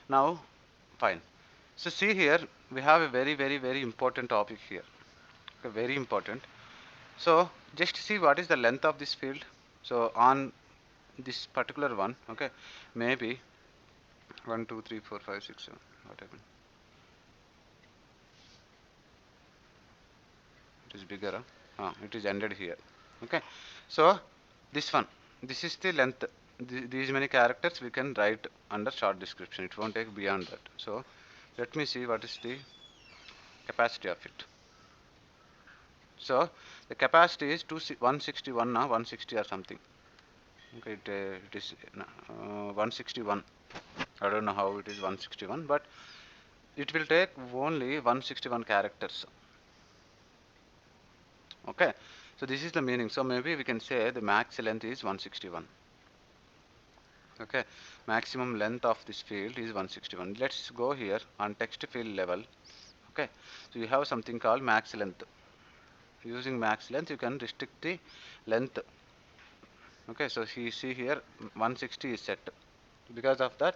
Now fine. So see here, we have a very important topic here. Okay, very important. So just see what is the length of this field. So on this particular one, okay, maybe 1 2 3 4 5 6 7, what happened? It is bigger, huh? It is ended here. Okay, so this one, this is the length. These many characters we can write under short description. It won't take beyond that. So let me see what is the capacity of it. So the capacity is 161 now, 160 or something. Okay, it is 161. I don't know how it is 161, but it will take only 161 characters. Okay, so this is the meaning. So maybe we can say the max length is 161. Okay, maximum length of this field is 161. Let's go here on text field level. Okay, so you have something called max length. Using max length you can restrict the length. Okay, so you see here 160 is set. Because of that,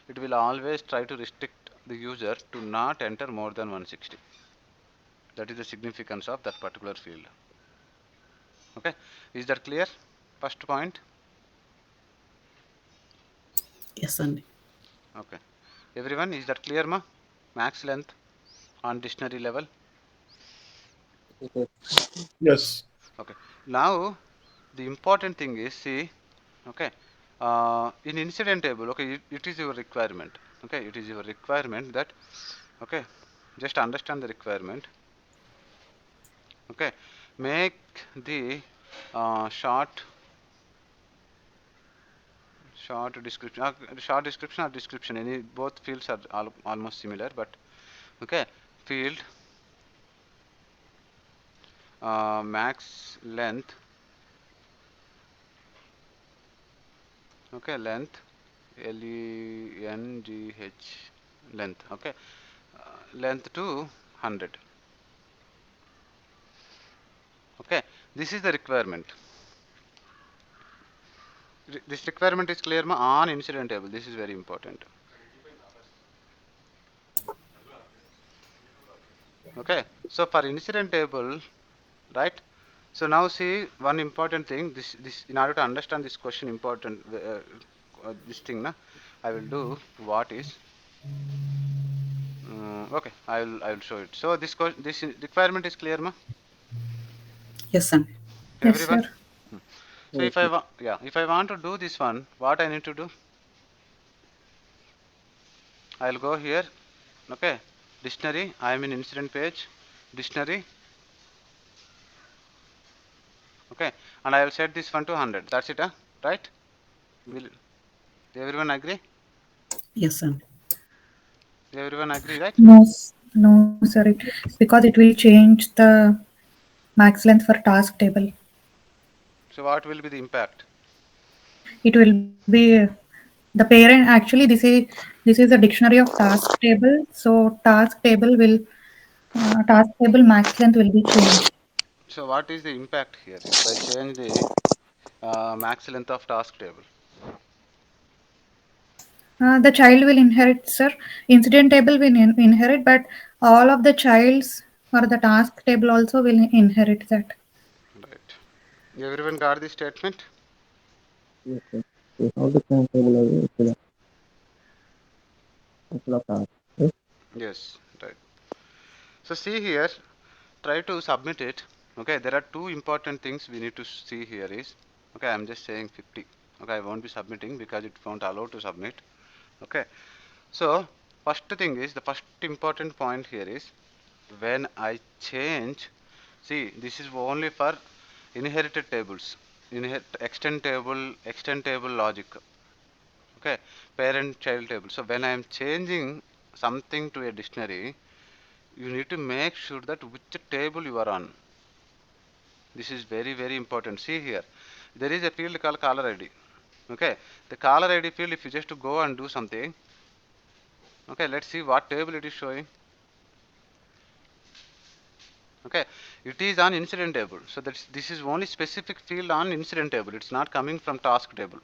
it will always try to restrict the user to not enter more than 160. That is the significance of that particular field. Okay, is that clear? First point. Yes, Andy. Okay, everyone, is that clear, ma? Max length on dictionary level. Yes. Okay, now the important thing is, see, okay, in incident table, okay, it is your requirement. Okay, it is your requirement that, okay, just understand the requirement. Okay, make the short short description or description, any both fields are almost similar, but okay, field max length, okay, length length, length, okay, length to 100. Okay, this is the requirement. This requirement is clear ma on incident table. This is very important. Okay, so for incident table, right? So now see one important thing. This in order to understand this question important this thing na, I will do what is okay. I will show it. So this requirement is clear, ma? Yes, Andy. Yes, sir. Everyone. So if I yeah, if I want to do this one, what I need to do? I'll go here. Okay, dictionary. I am in incident page. Dictionary. Okay, and I will set this one to 100. That's it, huh? Right? Will everyone agree? Yes, Andy. Everyone agree, right? No, no, sir. Because it will change the max length for task table. So what will be the impact? It will be the parent. Actually, this is a dictionary of task table. So task table max length will be changed. So what is the impact here if I change the max length of task table? The child will inherit, sir. Incident table will inherit, but all of the childs or the task table also will inherit that. Right. Everyone got the statement? Yes, yes. We have the same table as instead of task. Yes. Yes, right. So see here, try to submit it. Okay, there are two important things we need to see here is, okay, I'm just saying 50. Okay, I won't be submitting because it won't allow to submit. Okay, so first thing is, the first important point here is when I change, see, this is only for inherited tables, extend table logic. Okay, parent child table. So when I am changing something to a dictionary, you need to make sure that which table you are on. This is very important. See here, there is a field called caller ID. Okay, the caller ID field, if you just go and do something, okay, let's see what table it is showing. Okay, it is on incident table. So this is only specific field on incident table. It's not coming from task table.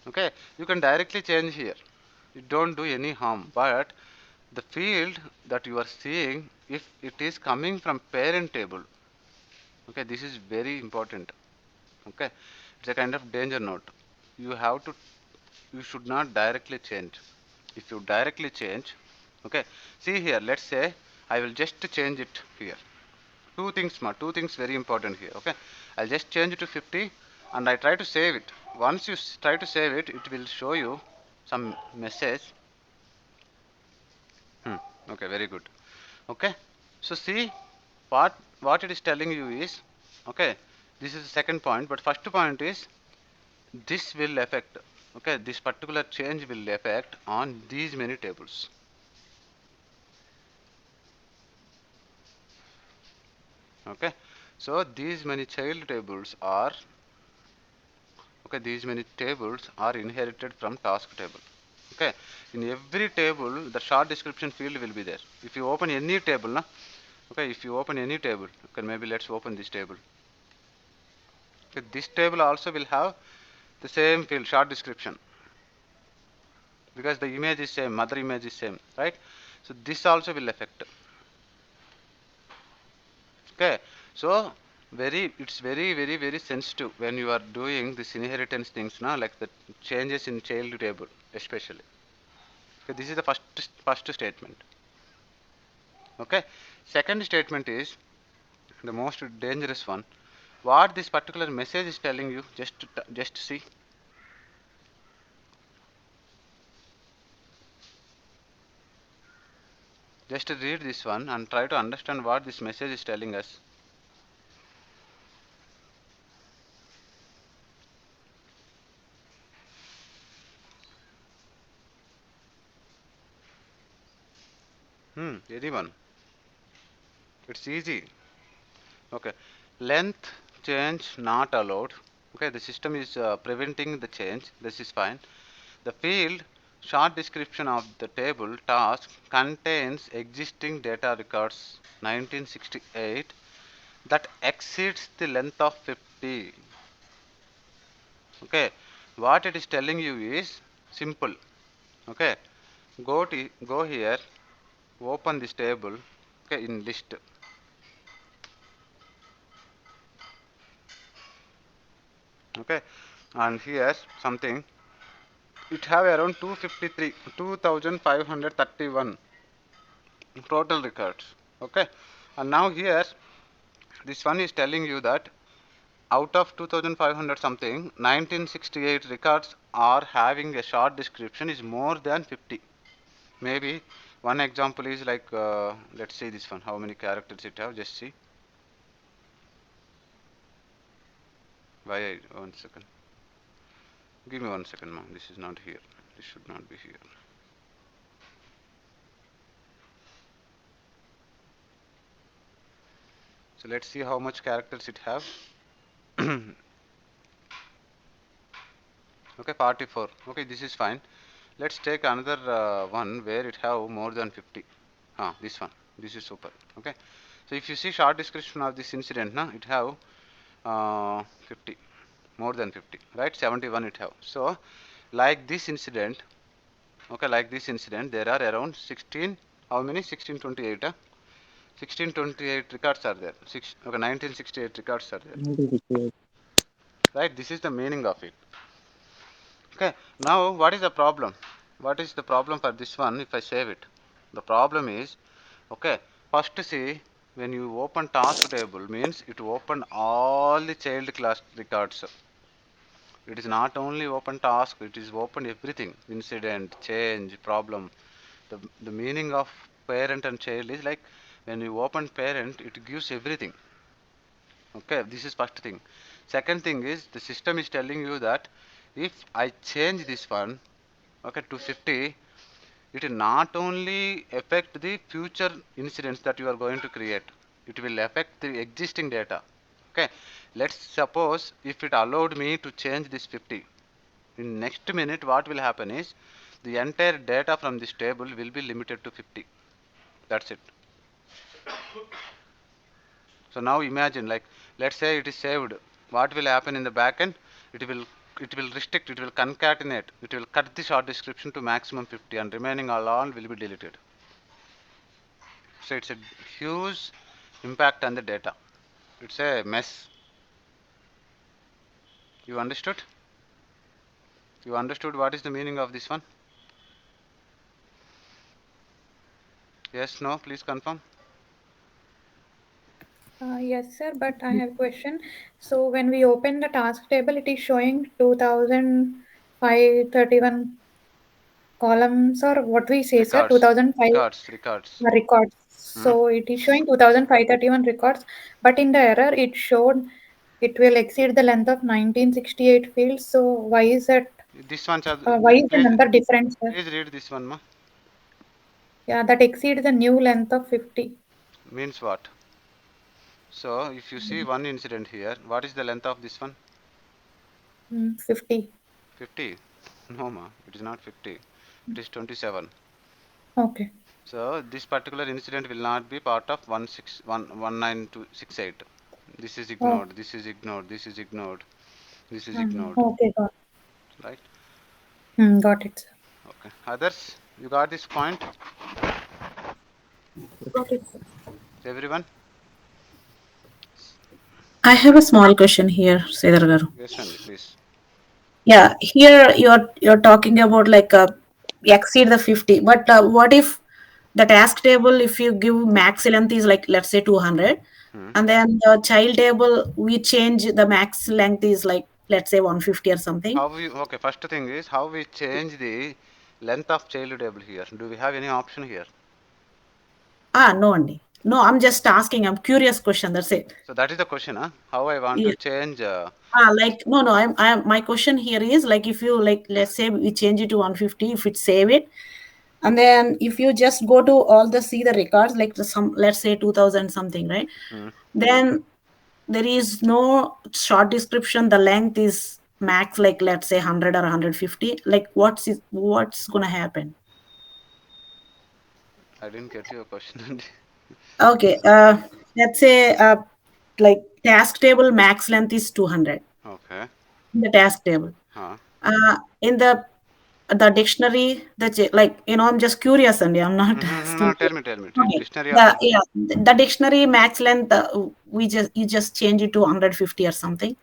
Okay, you can directly change here. it don't do any harm, but the field that you are seeing, if it is coming from parent table, okay, this is very important. Okay, it's a kind of danger note. You should not directly change. If you directly change, okay, see here, let's say I will just change it here. Two things very important here. Okay, I'll just change it to 50 and I try to save it. Once you try to save it, it will show you some message. Okay, very good. Okay, so see what it is telling you is, okay, this is the second point, but first point is this will affect, okay, this particular change will affect on these many tables. Okay, so these many child tables are, okay, these many tables are inherited from task table. Okay, in every table the short description field will be there. If you open any table, na, okay, if you open any table, okay, maybe let's open this table. Okay, this table also will have the same field, short description, because the image is same, mother image is same, right? So this also will affect. Okay, so it's very sensitive when you are doing this inheritance things now, like the changes in child table especially. Okay, this is the first statement. Okay, second statement is the most dangerous one. What this particular message is telling you, just see. Just read this one and try to understand what this message is telling us. Anyone? It's easy. Okay, length change not allowed. Okay, the system is preventing the change. This is fine. The field short description of the table task contains existing data records 1968 that exceeds the length of 50. Okay, what it is telling you is simple. Okay, go here, open this table, okay, in list. Okay, and here something, it have around 2531 total records. Okay, and now here this one is telling you that out of 2500 something, 1968 records are having a short description is more than 50. Maybe one example is like, let's see this one, how many characters it have, just see. Why, 1 second. Give me 1 second, ma'am. This is not here. This should not be here. So let's see how much characters it have. Okay, 44. Okay, this is fine. Let's take another one where it have more than 50. This one. This is super. Okay. So if you see short description of this incident, it have 50, more than 50, right? 71 it have. So like this incident, okay, like this incident, there are around 16. How many? 1628. 1628 records are there. 1968 records are there. 1968. Right? This is the meaning of it. Okay, now what is the problem? What is the problem for this one if I save it? The problem is, okay, first see, when you open task table means it open all the child class records. It is not only open task, it is open everything, incident, change, problem. The meaning of parent and child is like when you open parent, it gives everything. Okay, this is first thing. Second thing is the system is telling you that if I change this one, okay, to 50, it will not only affect the future incidents that you are going to create, it will affect the existing data. Okay, let's suppose if it allowed me to change this 50, in next minute what will happen is the entire data from this table will be limited to 50. That's it. So now imagine, like, let's say it is saved. What will happen in the backend? It will restrict, it will concatenate, it will cut the short description to maximum 50 and remaining all will be deleted. So it's a huge impact on the data. It's a mess. You understood? You understood what is the meaning of this one? Yes, no, please confirm. Yes, sir, but I have a question. So when we open the task table, it is showing 2031 columns, or what we say, sir, Records, 2005 records. records. Hmm? So it is showing 2531 records, but in the error it showed it will exceed the length of 1968 fields. So why is that? This one, Why is the please, number different, sir? please read this one, ma. Yeah, that exceeds the new length of 50. Means what? So if you see one incident here, what is the length of this one? 50. 50. No, ma, it is not 50. It is 27. Okay. So this particular incident will not be part of 19268. This is Oh, ignored. This is ignored. This is ignored. This is ignored. okay, Right? got it, sir. Okay. Others, you got this point? Got it, sir. Everyone? I have a small question here, Sridhar Garu. Yes, Andy, please. Yeah, here you're talking about like exceed the 50, but what if the task table, if you give max length is like let's say 200, Hmm. and then the child table we change the max length is like let's say 150 or something. How we, okay, first thing is how we change the length of child table here. Do we have any option here? No, Andy. No, I'm just asking. I'm curious question. That's it. So that is the question, huh? How I want Yeah. to change. Like no. I'm. My question here is like if you like, let's say we change it to 150. If it save it, and then if you just go to all the see the records like some let's say 2000 something, right? Hmm. Then there is no short description. The length is max like let's say 100 or 150. Like what's gonna happen? I didn't get your question, Andy. Okay. Let's say like task table max length is 200. Okay. In the task table. Huh. In the dictionary, like I'm just curious, and I'm not No, asking. tell me. Okay. Dictionary of. The dictionary max length you just change it to 150 or something.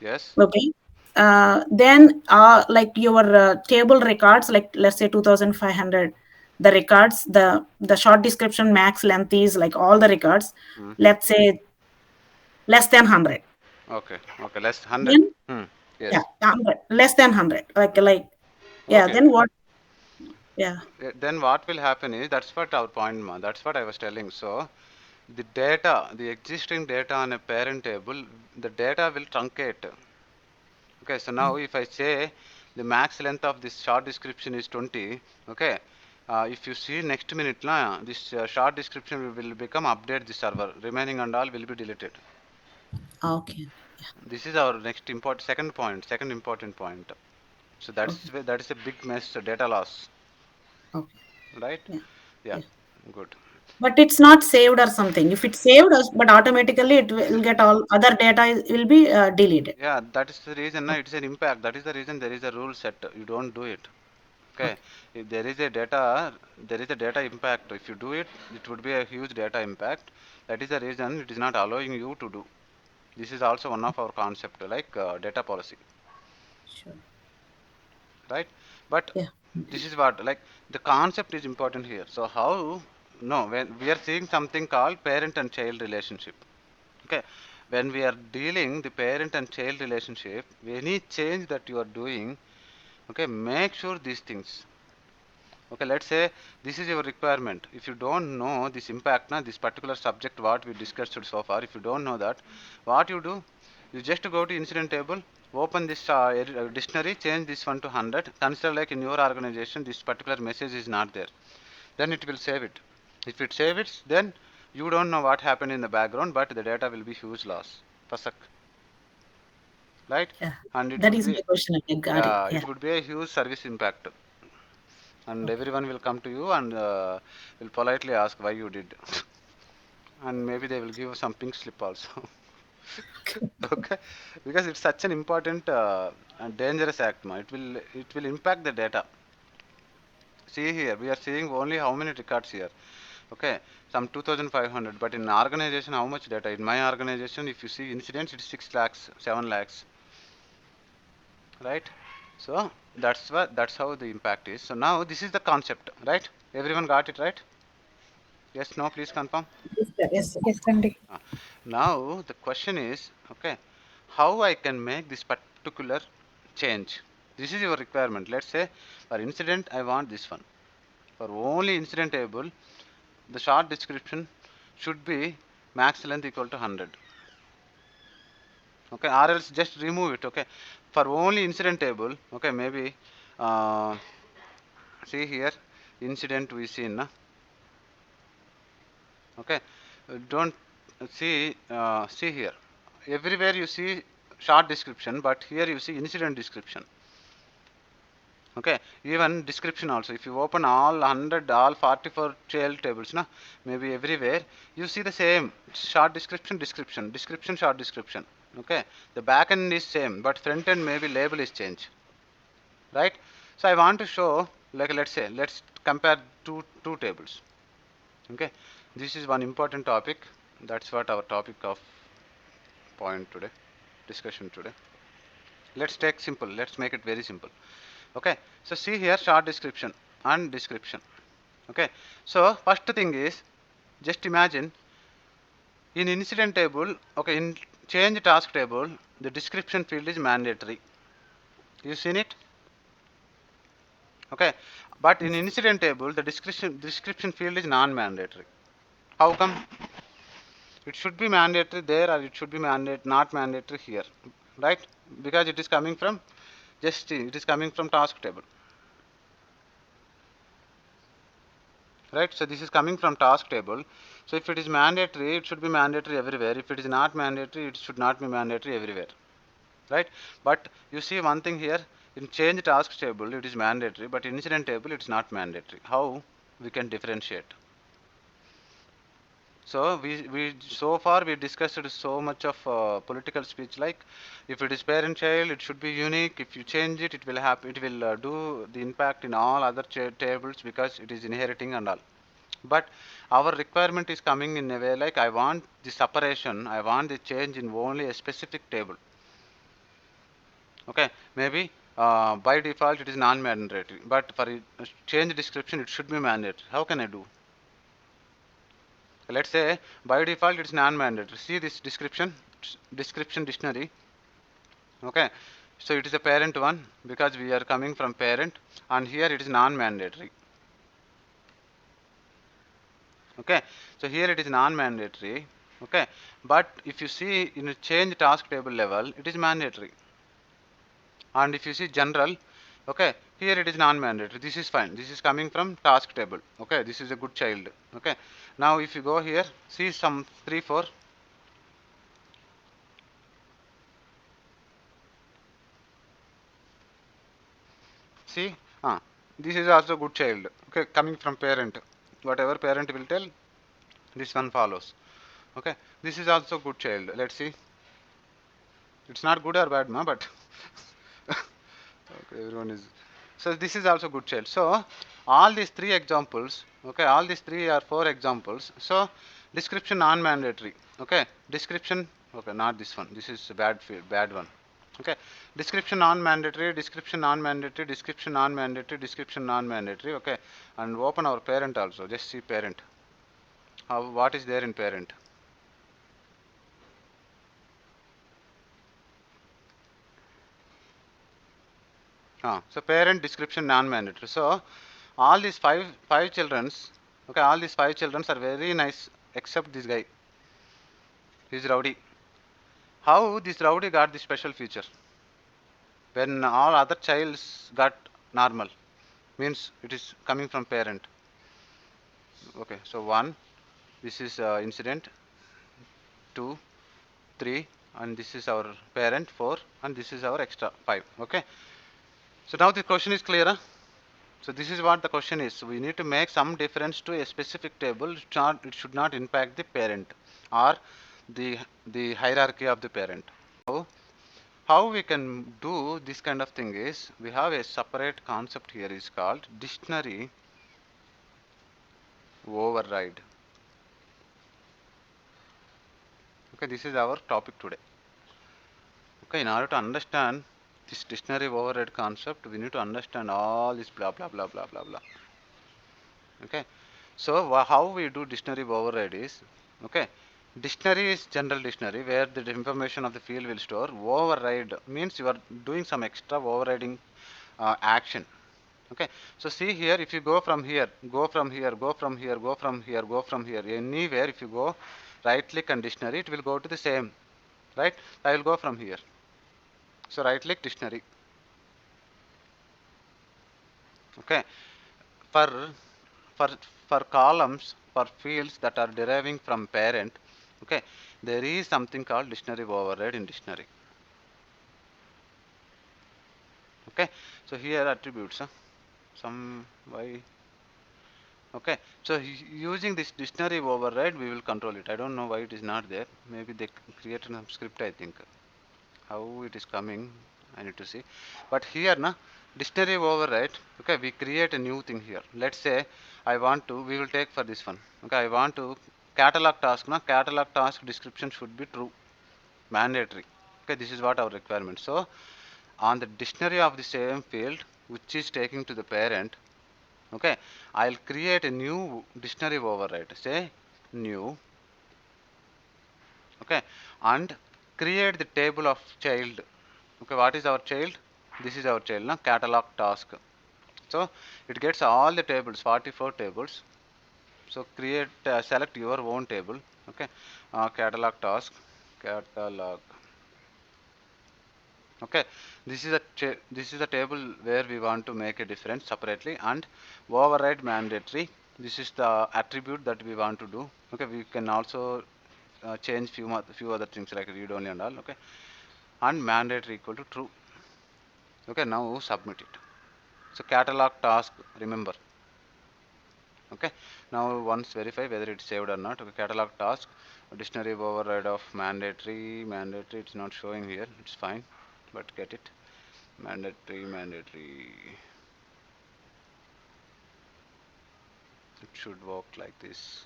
Yes. Okay. Then like your table records, like let's say 2500, the records, the short description max length is like all the records. Hmm. Let's say less than 100. Okay. Okay. Less 100. Then Hmm. yeah, Yes. 100, less than 100. Like yeah. Okay. Then what? Yeah. Then what will happen is that's what our point, ma. That's what I was telling. So the data, the existing data on a parent table, the data will truncate. Okay. So now if I say the max length of this short description is 20, okay. If you see next minute, this short description will become update the server. Remaining and all will be deleted. Okay. This is our next second important point. So Okay. that is a big mess, data loss, Okay. right? Yeah. Yeah, Yeah. good. But it's not saved or something. If it's saved, but automatically it will get all other data will be deleted. Yeah, that is the reason. It's an impact. That is the reason there is a rule set. You don't do it. Okay. Okay. If there is a data impact. If you do it, it would be a huge data impact. That is the reason it is not allowing you to do. This is also one of our concept, like data policy, Sure. right? But Yeah. this is what, like, the concept is important here. So how, no, when we are seeing something called parent and child relationship. Okay, when we are dealing the parent and child relationship, any change that you are doing, okay, make sure these things. Okay, let's say this is your requirement. If you don't know this impact, this particular subject what we discussed so far, if you don't know that, what you do, you just go to incident table, open this dictionary, change this one to 100, consider like in your organization this particular message is not there. Then it will save it. If it saves it, then you don't know what happened in the background, but the data will be huge loss. Pasak. Right? Yeah. And it That would is be, my question. I got it. yeah, Yeah. it would be a huge service impact. And Okay. everyone will come to you and will politely ask why you did. And maybe they will give some pink slip also. Okay, because it's such an important and dangerous act, ma. It will impact the data. See here, we are seeing only how many records here. Okay, some 2500, but in organization, how much data? In my organization, if you see incidents, it's 6 lakhs, 7 lakhs, right? So that's how the impact is. So now this is the concept, right? Everyone got it, right? Yes, no, please confirm. Yes, sir. Yes, sir. Yes, Andy. Now the question is, okay, how I can make this particular change? This is your requirement. Let's say for incident, I want this one. For only incident table, the short description should be max length equal to 100. Okay, or else just remove it. Okay, for only incident table, okay, maybe uh, see here incident we see na. Okay, don't see here, everywhere you see short description, but here you see incident description. Okay, even description also, if you open all 100 all 44 child tables na, maybe everywhere you see the same short description short description. Okay, the back end is same, but front end maybe label is changed, right? So I want to show, like, let's compare two tables. Okay, this is one important topic. That's what our topic of point today, discussion today. Let's take simple, let's make it very simple. Okay, so see here short description and description. Okay, so first thing is, just imagine in incident table, okay, in change task table, the description field is mandatory. You seen it? Okay, but in incident table, the description field is non-mandatory. How come? It should be mandatory there, or it should be not mandatory here, right? Because it is coming from it is coming from task table, right? So this is coming from task table. So if it is mandatory, it should be mandatory everywhere. If it is not mandatory, it should not be mandatory everywhere, right? But you see one thing here, in change task table it is mandatory, but in incident table it's not mandatory. How we can differentiate? So we so far we discussed so much of political speech, like if it is parent child, it should be unique. If you change it, it will happen. It will do the impact in all other tables because it is inheriting and all. But our requirement is coming in a way like, I want the separation. I want the change in only a specific table. Okay, maybe by default it is non-mandatory, but for change description it should be mandatory. How can I do? Let's say by default it's non-mandatory. See this description dictionary. Okay, so it is a parent one because we are coming from parent, and here it is non-mandatory. Okay, so here it is non-mandatory. Okay, but if you see in a change task table level, it is mandatory. And if you see general, okay, here it is non-mandatory. This is fine. This is coming from task table. Okay, this is a good child. Okay, now if you go here, see some 3 4. See, this is also good child. Okay, coming from parent. Whatever parent will tell, this one follows. Okay, this is also good child. Let's see. It's not good or bad, ma, but okay, everyone is. So this is also good child. So all these 3 examples, okay, all these 3 or 4 examples. So description non-mandatory. Okay, description. Okay, not this one. This is a bad one. Okay, description non-mandatory, description non-mandatory, description non-mandatory, description non-mandatory. Okay, and open our parent also. Just see parent. What is there in parent? So parent description non-mandatory. So all these five childrens, okay, all these 5 childrens are very nice except this guy. He is rowdy. How this rowdy got the special feature? When all other childs got normal, means it is coming from parent. Okay, so 1, this is incident, 2, 3, and this is our parent 4, and this is our extra 5. Okay, so now the question is clear, huh? So this is what the question is. We need to make some difference to a specific table. It should not impact the parent, or the hierarchy of the parent. So how we can do this kind of thing is, we have a separate concept here is called dictionary override. Okay, this is our topic today. Okay, in order to understand this dictionary override concept, we need to understand all this blah blah blah blah blah blah. Okay, so how we do dictionary override is, okay, dictionary is general dictionary where the information of the field will store. Override means you are doing some extra overriding action. Okay, so see here, if you go from here, go from here, go from here, go from here, go from here, anywhere, if you go right click on dictionary, it will go to the same, right? I will go from here. So right click dictionary. Okay, for for for columns, for fields that are deriving from parent, okay, there is something called dictionary override in dictionary. Okay, so here attributes, some why. Okay, so using this dictionary override, we will control it. I don't know why it is not there. Maybe they created some script, I think. How it is coming, I need to see. But here, na, dictionary override, okay, we create a new thing here. Let's say I want to, we will take for this one. Okay, I want to catalog task, na, catalog task description should be true, mandatory. Okay, this is what our requirement. So on the dictionary of the same field, which is taking to the parent, okay, I'll create a new dictionary override, say new, okay, and create the table of child. Okay, what is our child? This is our child, na, catalog task. So it gets all the tables, 44 tables. So create, select your own table. Okay, catalog task, catalog. Okay, this is a table where we want to make a difference separately, and override mandatory. This is the attribute that we want to do. Okay, we can also change few other things like read only and all. Okay, and mandatory equal to true. Okay, now submit it. So catalog task, remember. Okay, now once verify whether it's saved or not. Okay, catalog task, dictionary override of mandatory, it's not showing here, it's fine, but get it. Mandatory, it should work like this.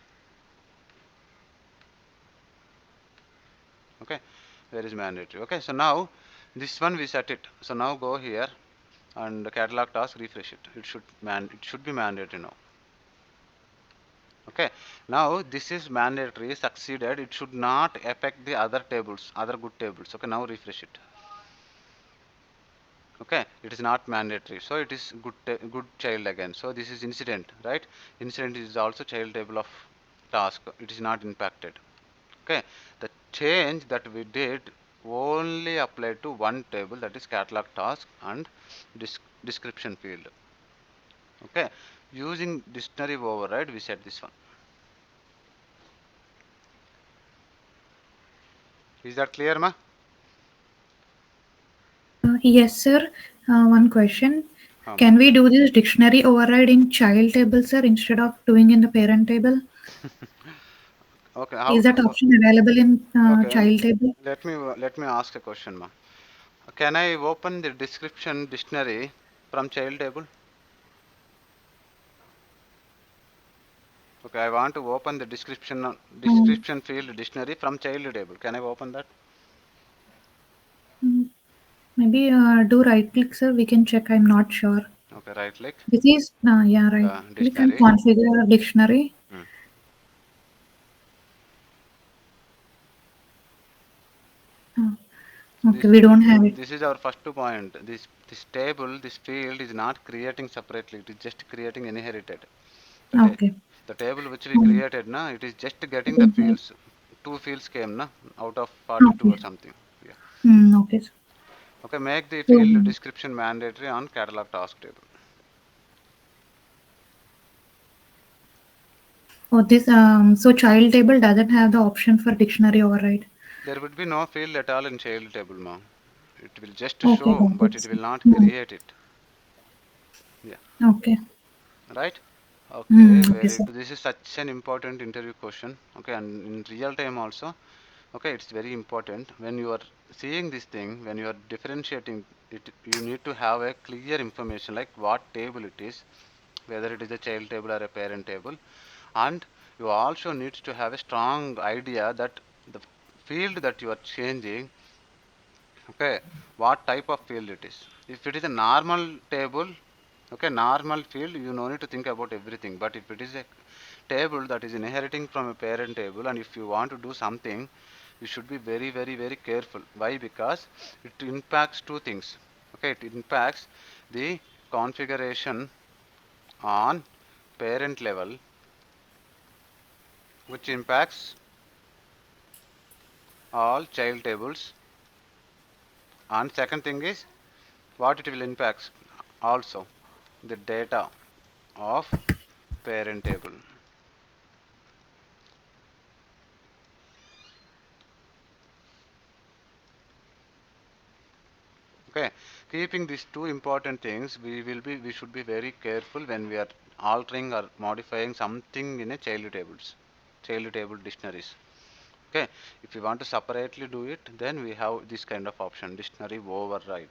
Okay, where is mandatory? Okay, so now this one we set it. So now go here and catalog task, refresh it. It should be mandatory now. Okay, now this is mandatory, succeeded. It should not affect the other tables, other good tables. Okay, now refresh it. Okay, it is not mandatory, so it is good child again. So this is incident, right? Incident is also child table of task. It is not impacted. Okay, the change that we did only applied to one table, that is catalog task and description field. Okay, using dictionary override, we set this one. Is that clear, ma? Yes, sir. One question. Can we do this dictionary override in child table, sir, instead of doing in the parent table? Okay, is that option available in child table? Let me ask a question, ma. Can I open the description dictionary from child table? Okay, I want to open the description field dictionary from child table. Can I open that? Maybe do right click, sir. We can check. I'm not sure. Okay, right click. This is yeah, right. We can configure a dictionary. Okay, we don't have it. This is our first point. This table, this field is not creating separately. It is just creating inherited. Okay. The table which we created, na, it is just getting the fields. 2 fields came, na, out of 42 or something. Yeah. Okay. Okay, make the field description mandatory on catalog task table. Oh, this so child table doesn't have the option for dictionary override. There would be no field at all in child table, ma. It will just show, but it will not create it. Yeah. Okay. Right? Okay, very good. This is such an important interview question. Okay, and in real time also, Okay, it's very important when you are seeing this thing, when you are differentiating it, you need to have a clear information like what table it is, whether it is a child table or a parent table, and you also need to have a strong idea that the field that you are changing, okay, what type of field it is. If it is a normal table, okay, normal field, you no need to think about everything. But if it is a table that is inheriting from a parent table, and if you want to do something, you should be very, very, very careful. Why? Because it impacts two things. Okay, it impacts the configuration on parent level, which impacts all child tables. And second thing is what it will impact also the data of parent table. Okay, keeping these two important things, we should be very careful when we are altering or modifying something in a child table dictionaries. Okay, if you want to separately do it, then we have this kind of option, dictionary override.